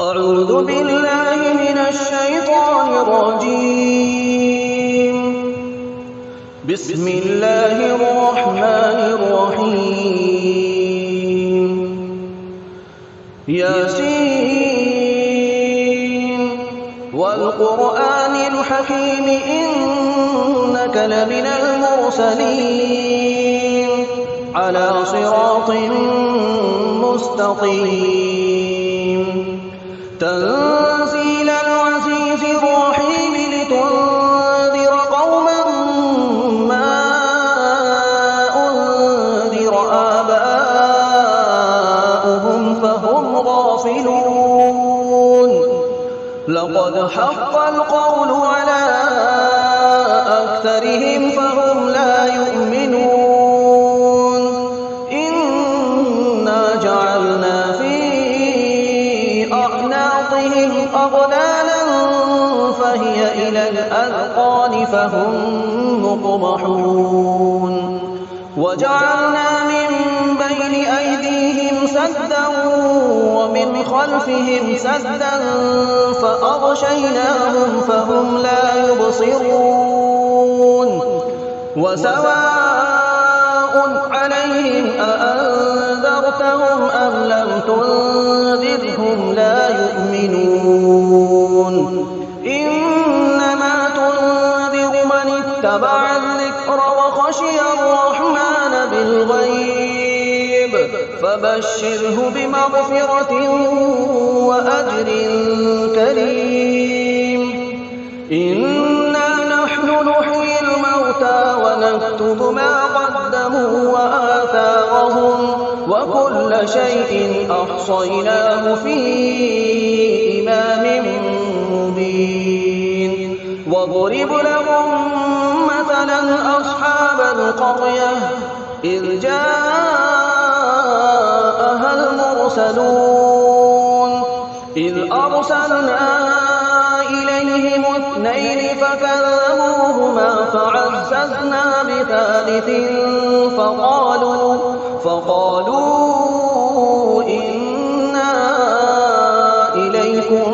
أعوذ بالله من الشيطان الرجيم. بسم الله الرحمن الرحيم. ياسين والقرآن الحكيم إنك لمن المرسلين على صراط مستقيم. تنزيل العزيز الرحيم لتنذر قوما ما أنذر آباؤهم فهم غافلون. لقد حق القول على أكثرهم فهم لا يؤمنون. إنا جعلنا في أعناقهم أغلالا فهي إلى الأذقان فهم مقمحون. وجعلنا من بين أيديهم سدا ومن خلفهم سدا فأغشيناهم فهم لا يبصرون. وسواء عليهم أأنذرتهم أم لم تنذرهم لا يؤمنون. إنما تنذر من اتبع الذكر وخشي الرحمن بالغيب فبشره بمغفرة وأجر كريم. إنا نحن نحيي الموتى ونكتب ما قدموا وآثارهم وكل شيء أحصيناه في إمام مبين. واضرب لهم مثلا أصحاب القرية إذ جاءها المرسلون إذ أرسلنا إليهم اثنين فكذبوهما فعززنا بثالث فقالوا إنا إليكم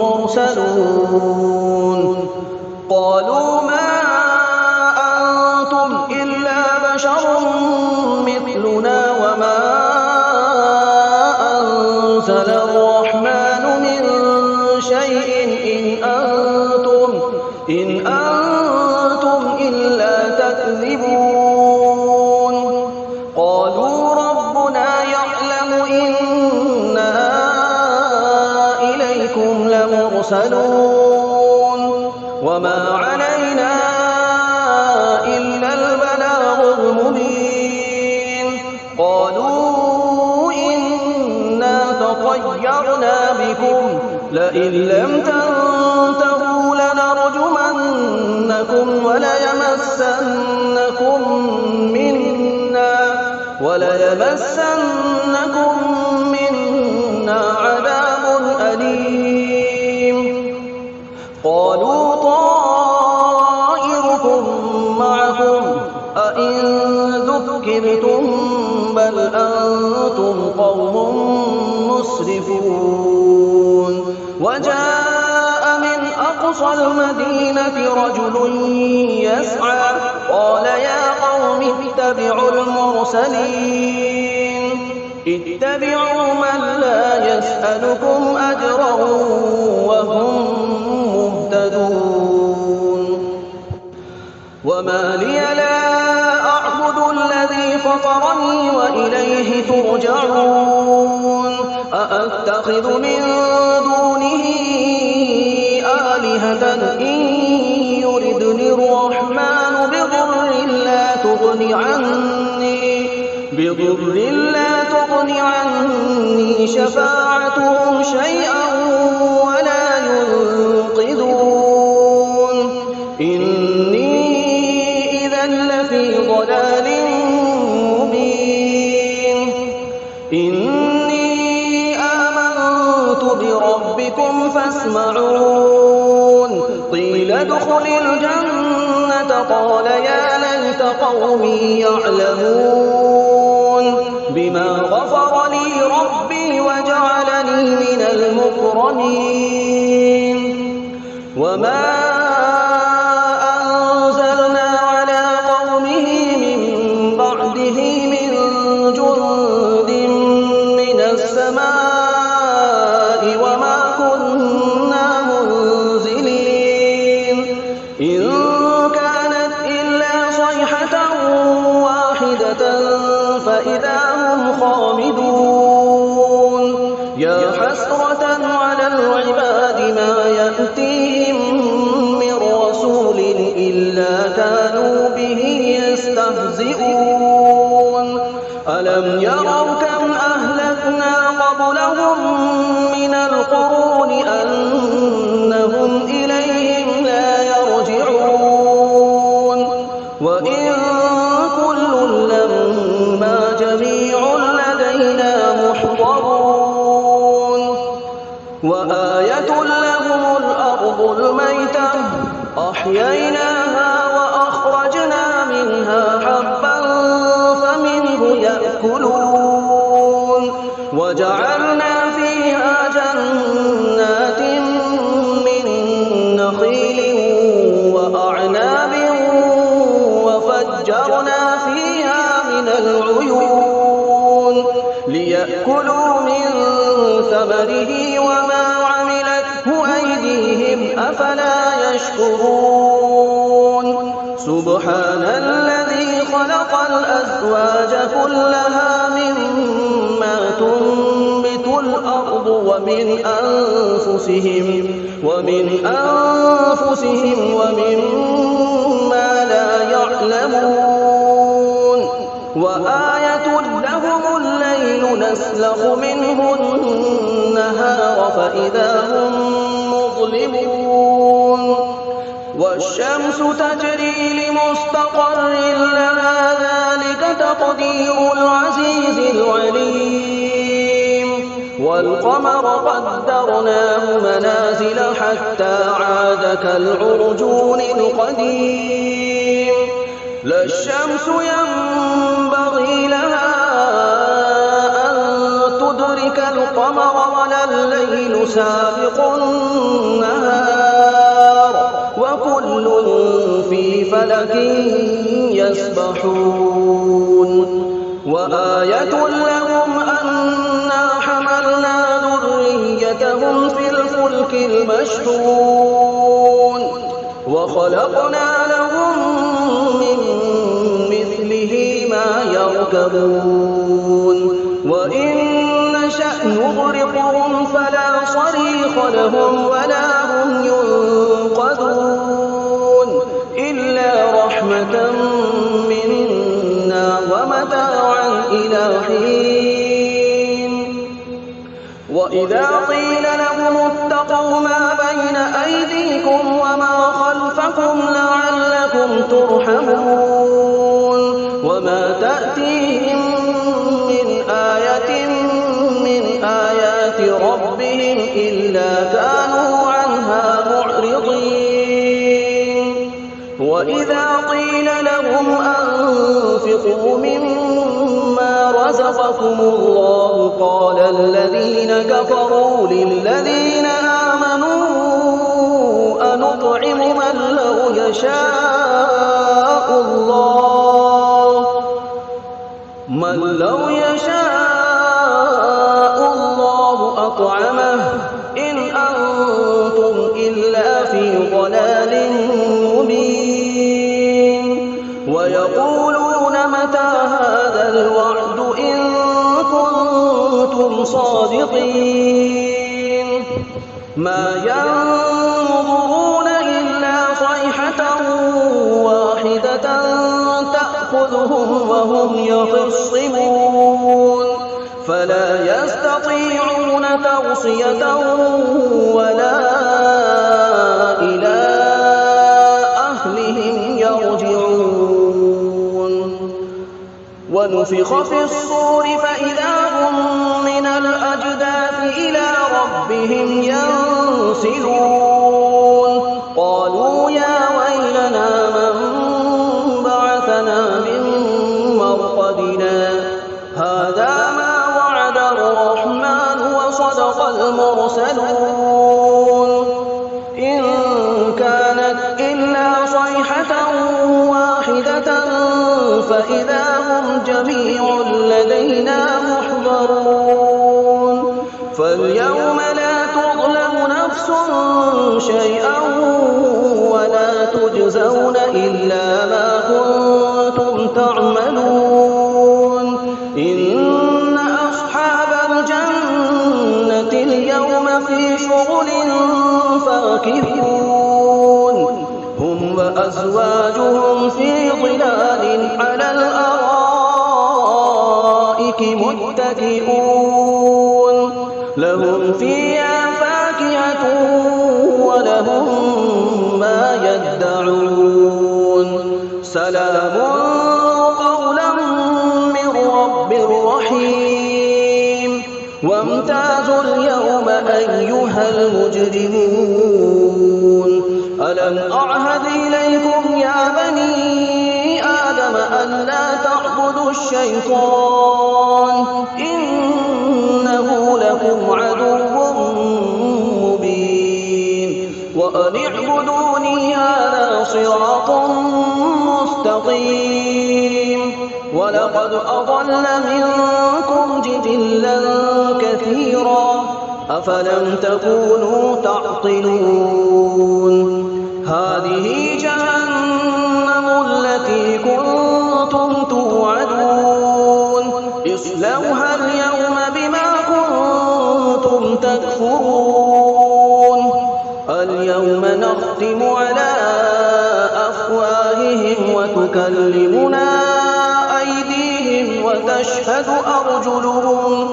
مرسلون. قالوا ما أنتم إلا بشر مثلنا وما أنزل الرحمن من شيء إن أنتم إلا تكذبون. قالوا ربنا يعلم إنا إليكم لمرسلون وما علينا إلا البلاغ المبين. قالوا إنا تطيرنا بكم لئن لم تنتهوا لنرجمنكم وليمسنكم منا عذاب أليم. قالوا طائركم معكم أئن ذكرتم بل أنتم قوم مسرفون. وجاء من أقصى المدينة رجل يسعى قال يا قوم اتبعوا المرسلين اتبعوا من لا يسألكم أجرا وهم مهتدون. وما لي لا أعبد الذي فطرني وإليه ترجعون. أأتخذ من دونه آلهة إن يردني الرحمن بضر لا تغن عني شفاعتهم شيئا ولا ينقذون. إني إذا لفي ضلال مبين. إني آمنت بربكم فاسمعون. قيل ادخل الجنة قال يا ليت قومي يعلمون بما غفر لي ربي وجعلني من المكرمين. المكرمين وما أنزلنا على قومه من بعده من جند من السماء وما كنا منزلين إن كانت إلا صيحة واحدة فإذا هم خامدون يا حسرة على العباد ما يأتيهم من رسول إلا كانوا به يستهزئون ألم يروا كم أهلكنا قبلهم من القرون أنهم إليهم لا يرجعون وإن كل لما جميع لدينا محضرون وآية لهم الأرض الميتة أحييناها وأخرجنا منها حبا فمنه يأكلون وجعلنا فيها جنات من نخيل وأعناب وفجرنا فيها من العيون ليأكلوا من ثمره وما عملته أيديهم أفلا يشكرون سبحان الذي خلق الأزواج كلها مما تنبت الأرض ومن أنفسهم ومما لا يعلمون وآية لهم الليل نسلخ منه النهار فإذا هم مظلمون والشمس تجري لمستقر لها ذلك تقدير العزيز العليم والقمر قدرناه منازل حتى عاد كالعرجون القديم لا الشمس ينبغي لها أن تدرك القمر ولا الليل سابق النهار وكل في فلك يسبحون وآية لهم أنا حملنا ذريتهم في الفلك المشحون وخلقنا لهم من مثله ما يركبون وإن نشأ نغرقهم فلا صريخ لهم ولا هم ينقذون إلا رحمة منا ومتاعا إلى حين وإذا قيل لهم اتقوا ما بين أيديكم وما خلفكم لعلكم ترحمون وما تأتيهم من آية من آيات ربهم إلا كانوا عنها معرضين وإذا قيل لهم أنفقوا مما رزقكم الله قال الذين كفروا للذين آمنوا أنطعم من لو يشاء الله أطعمه إن أنتم إلا في ضلال مبين ويقولون متى هذا الوعد إن كنتم صادقين ما ينظرون إلا صيحة واحدة تأخذهم وهم يخصمون فلا يستطيعون توصية ولا إلى أهلهم يرجعون ونفخ في الصور فإذا هم من الأجداث إلى ربهم ينسلون قالوا يا ويلنا من بعثنا من مرقدنا هذا ما وعد الرحمن وصدق المرسلون صيحة واحدة فإذا هم جميع لدينا محضرون فاليوم لا تظلم نفس شيئا ولا تجزون إلا ما كنتم تعملون إن أصحاب الجنة اليوم في شغل فاكهون هم وأزواجهم في ظلال على الأرائك متكئون لهم فيها فاكهة ولهم ما يدعون سلام قولا من رب رحيم وامتازوا اليوم أيها المجرمون ألم أعهد إليكم يا بني آدم ألا تعبدوا الشيطان إنه لكم عدو مبين وأن اعبدوني هذا صراط مستقيم ولقد أضل منكم جبلا كثيرا أفلم تكونوا تعقلون هذه جهنم التي كنتم توعدون اصلوها اليوم بما كنتم تكفرون اليوم نختم على أفواههم وتكلمنا أيديهم وتشهد أرجلهم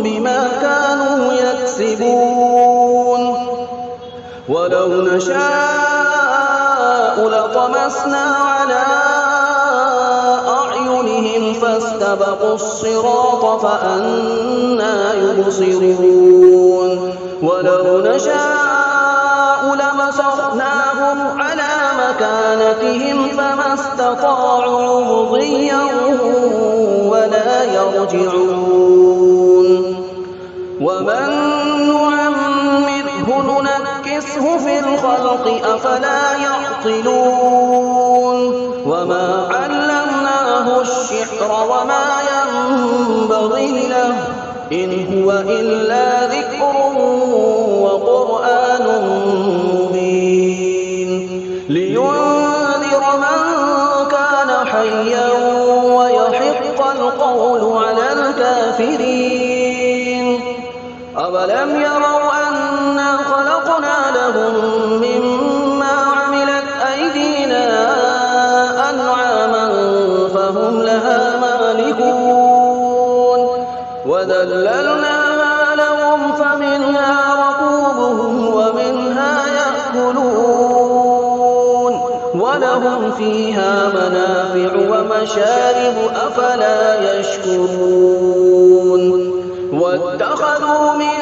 بما كانوا يكسبون ولو نشاء لطمسنا على أعينهم فاستبقوا الصراط فأنى يبصرون ولو نشاء لمسخناهم على مكانتهم فما استطاعوا مضيا ولا يرجعون ومن نعمره ننكسه في الخلق أفلا يعقلون وما علمناه الشعر وما ينبغي له إن هو إلا ذكر وقرآن مبين لينذر من كان حيا ويحق القول على الكافرين أولم يروا أنا خلقنا لهم مما عملت أيدينا أنعاما فهم لها مالكون وذللناها لهم فمنها ركوبهم ومنها يأكلون ولهم فيها منافع ومشارب أفلا يشكرون واتخذوا من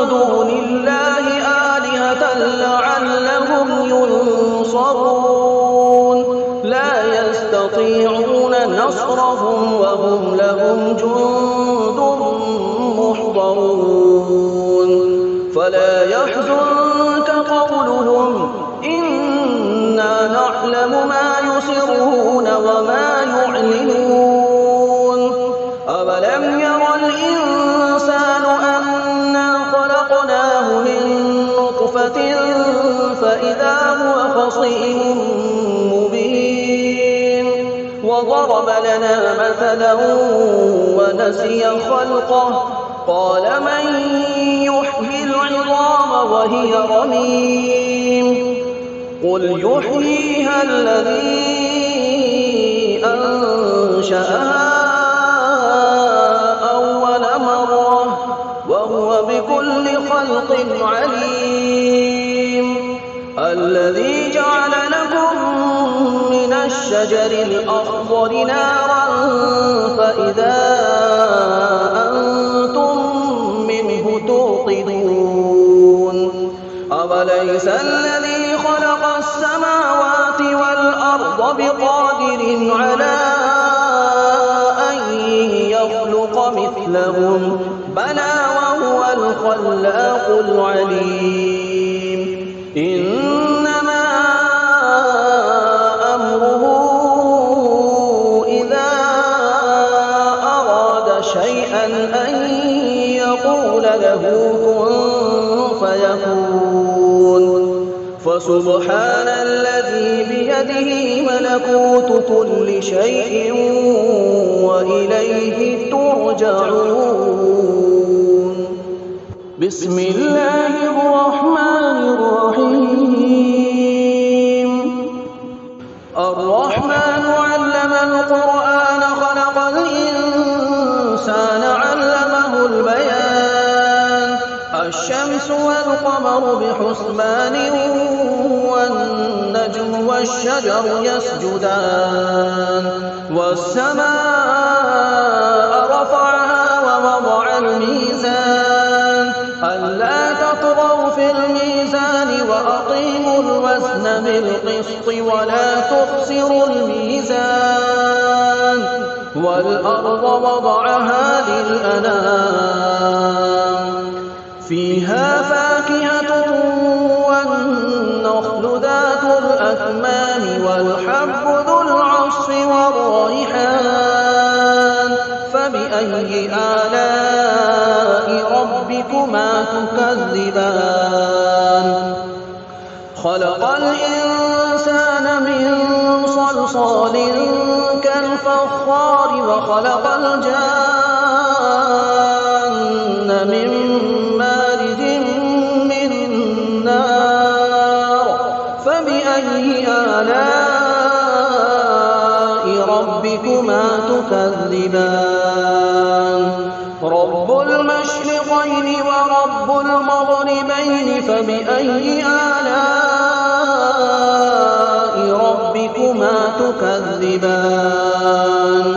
دون الله آلهة لعلهم ينصرون لا يستطيعون نصرهم وهم لهم جند محضرون فلا يحزنك قولهم إنا نعلم ما يسرون وما يعلنون أولم ير الإنسان أنا خلقناه من نطفة فإذا هو خصيم مبين وضرب لنا مثلا ونسي خلقه قال من يحيي العظام وهي رميم قل يحييها الذي أنشأها أول مرة وهو بكل خلق عليم الذي جعل لكم من الشجر الأخضر نارا فإذا أنتم منه توقدون أوليس الذي خلق السماوات والأرض بقادر على أن يخلق مثلهم بلى وهو الخلاق العليم إنما أمره إذا أراد شيئا أن يقول له كن فيكون. فسبحان الذي بيده ملكوت كل شيء وإليه ترجعون. بسم الله الرحمن الرحيم. الرحمن علم القرآن خلق الإنسان علمه البيان. الشمس والقمر بحسبان والنجم والشجر يسجدان. والسماء رفعها ووضع الميزان ألا تطغوا في الميزان وأقيموا الوزن بالقسط ولا تخسروا الميزان. والأرض وضعها للأنام فيها فاكهة والنخل ذات الأكمام والحب ذو العصف والريحان. فبأي آلاء ربكما تكذبان. خلق الإنسان من صلصال كالفخار وخلق الجان من مارج من نار. فبأي آلاء ربكما تكذبان. رب المشرقين ورب المغربين فبأي آلاء ربكما تكذبان.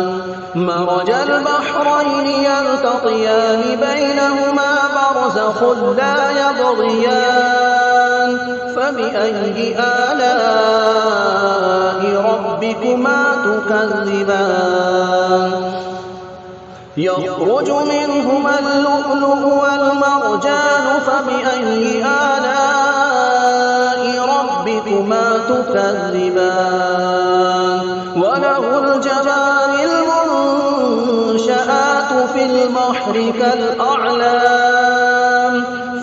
مرج البحرين يلتقيان بينهما برزخ لا يبغيان. فبأي آلاء ربكما تكذبان. يخرج منهما اللؤلؤ والمرجان. فبأي آلاء ربكما تكذبان. وله الجوار المنشآت في البحر كالأعلام.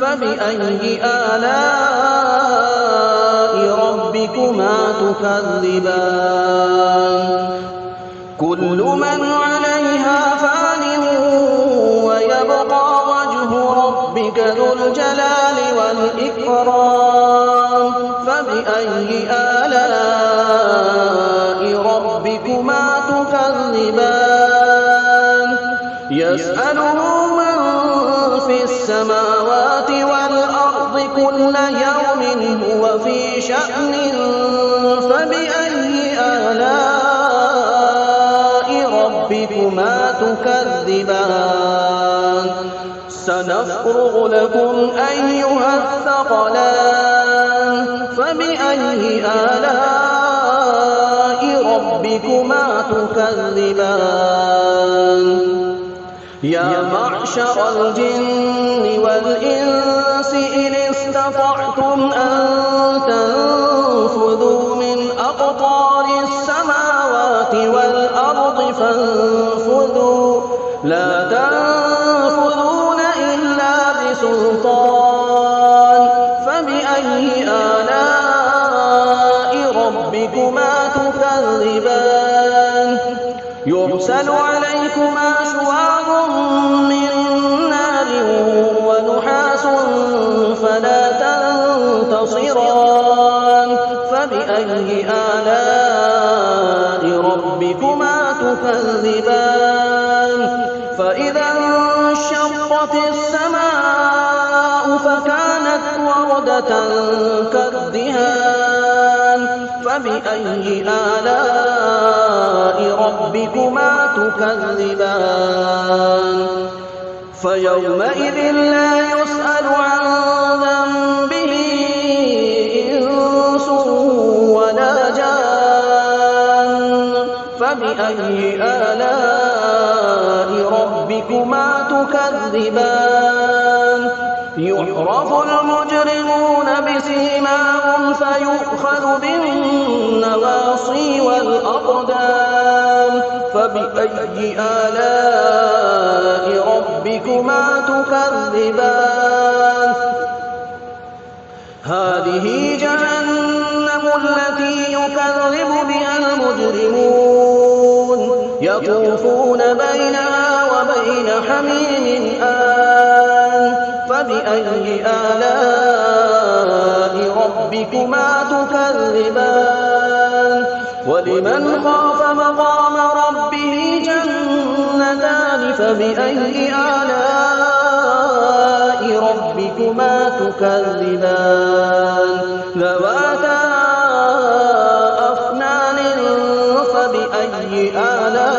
فبأي آلاء ربكما تكذبان. كل من عليها فان ويبقى وجه ربك ذو الجلال والإكرام. فبأي آلاء ربكما تكذبان. يسأله من في السماوات والأرض كل يوم هو في شأن. فبأي آلاء ربكما تكذبان. سنفرغ لكم أيها الثقلان. فبأي آلاء ربكما تكذبان. يا معشر الجن والإنس إن استطعتم أن تنفذوا من أقطار السماوات والأرض فانفذوا لا تنفذون إلا بسلطان. فبأي آلاء ربكما تكذبان. يرسل عليكما شواظ من نار ونحاس فلا تنتصران. فبأي آلاء ربكما تكذبان. فإذا انشقت السماء فكانت وردة كالدهان. فبأي آلاء ربكما تكذبان. فيومئذ لا يسأل عن ذنبه إنس ولا جان. فبأي آلاء ربكما تكذبان. يعرف المجرمون بسيماهم فيؤخذ بالنواصي والأقدام فبأي آلاء ربكما تكذبان هذه جهنم التي يكذب بها المجرمون يطوفون بينها وبين حميم آن فبأي آلاء ربكما تكذبان ولمن خاف مقام ربه جنتان فبأي آلاء ربكما تكذبان ذواتا أفنان فبأي آلاء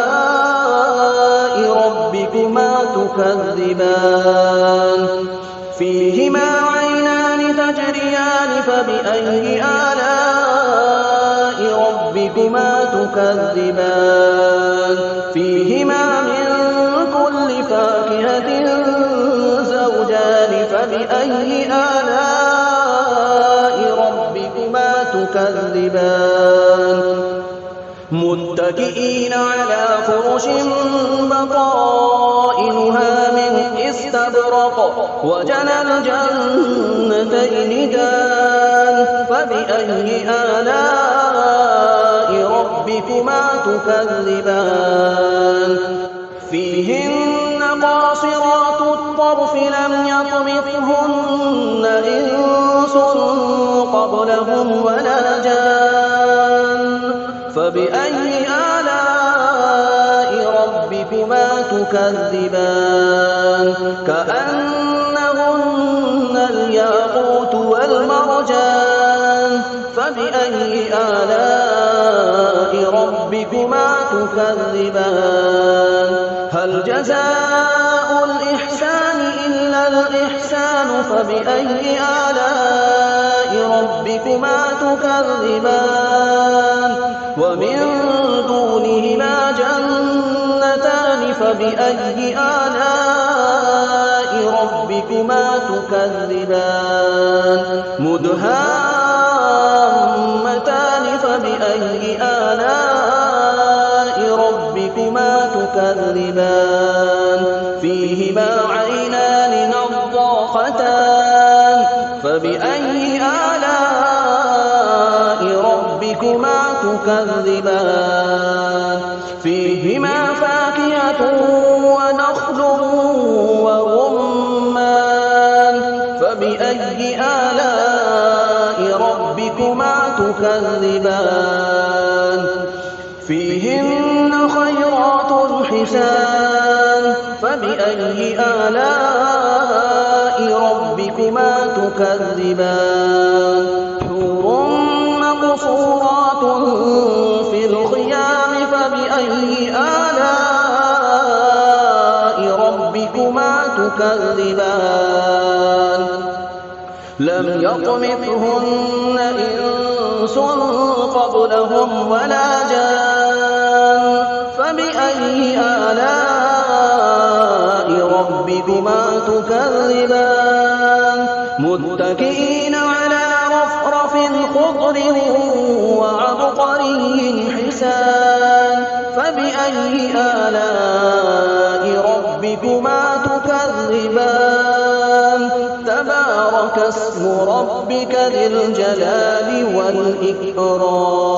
ربكما تكذبان فيهما عينان تجريان فبأي آلاء ربكما تكذبان فيهما من كل فاكهة زوجان فبأي آلاء ربكما تكذبان متكئين على فرش بطائنها من استبرق وجنى الجنتين دان فبأي آلاء ربكما تكذبان فيهن قاصرات الطرف لم يطمثهن إنس قبلهم ولا جان فبأي آلاء ربكما تكذبان كأنهن الياقوت والمرجان فبأي آلاء ربكما تكذبان هل جزاء الإحسان إلا الإحسان فبأي آلاء ربكما تكذبان ومن دونهما جنتان فبأي آلاء ربكما تكذبان مدهامتان فبأي آلاء ربكما تكذبان فيهما عينان نضاختان فبأي آلاء ربكما تكذبان فيهما فاكهة ونخل ورمان فبأي آلاء ربكما تكذبان فيهن خيرات حسان فبأي آلاء ربكما تكذبان حور مقصورات في الخيام فبأي آلاء ربكما تكذبان لم يطمثهن إنس قبلهم ولا جان فبأي آلاء ربكما تكذبان متكئين على رفرف خضر وعبقري حسان فبأي آلاء ربكما تكذبان تبارك اسم ربك ذي الجلال والإكرام